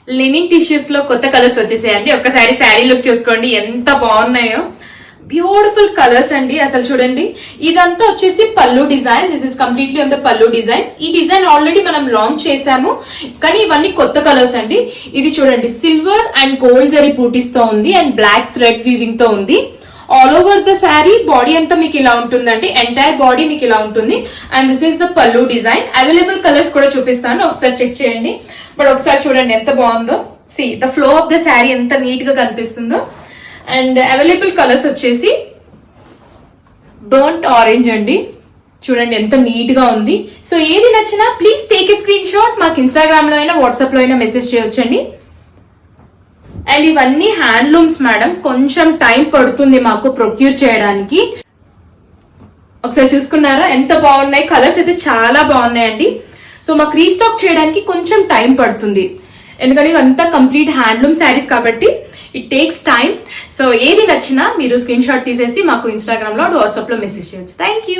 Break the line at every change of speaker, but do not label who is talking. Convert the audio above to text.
Linen tissues లో కొత్త colours వచ్చేసాయండి. ఒక్కసారి శారీ లుక్ చూసుకోండి ఎంత బాగున్నాయో. బ్యూటిఫుల్ కలర్స్ అండి. అసలు చూడండి, ఇదంతా వచ్చేసి పల్లు design. This is completely on the పల్లు డిజైన్. ఈ డిజైన్ ఆల్రెడీ మనం లాంచ్ చేసాము, కానీ ఇవన్నీ కొత్త కలర్స్ అండి. ఇది చూడండి, సిల్వర్ అండ్ గోల్డ్ జరీ బూటీస్ తో ఉంది అండ్ బ్లాక్ థ్రెడ్ వీవింగ్ తో ఉంది. All over the sari body అంతా మీకు ఇలా ఉంటుందండి. ఎంటైర్ బాడీ మీకు ఇలా ఉంటుంది. అండ్ దిస్ ఈస్ ద పల్లు డిజైన్. అవైలబుల్ కలర్స్ కూడా చూపిస్తాను, ఒకసారి చెక్ చేయండి. బట్ ఒకసారి చూడండి ఎంత బాగుందో. See the flow of the sari ఎంత నీట్ గా కనిపిస్తుందో. అండ్ అవైలబుల్ కలర్స్ వచ్చేసి బర్న్ట్ ఆరెంజ్ అండి. చూడండి ఎంత నీట్ గా ఉంది. సో ఏది నచ్చినా please take a screen shot. మాకు ఇన్స్టాగ్రామ్ లో అయినా వాట్సాప్ లో అయినా మెసేజ్ చేయొచ్చండి. అండ్ ఇవన్నీ హ్యాండ్లూమ్స్ మేడం, కొంచెం టైం పడుతుంది మాకు ప్రొక్యూర్ చేయడానికి. ఒకసారి చూసుకున్నారా ఎంత బాగున్నాయి. కలర్స్ అయితే చాలా బాగున్నాయండి. సో మాకు రీస్టాక్ చేయడానికి కొంచెం టైం పడుతుంది, ఎందుకంటే ఇవంతా కంప్లీట్ హ్యాండ్లూమ్ శారీస్ కాబట్టి ఇట్ టేక్స్ టైం. సో ఏది నచ్చినా మీరు స్క్రీన్ షాట్ తీసేసి మాకు ఇన్స్టాగ్రామ్ లో వాట్సాప్ లో మెసేజ్ చేయొచ్చు. Thank you.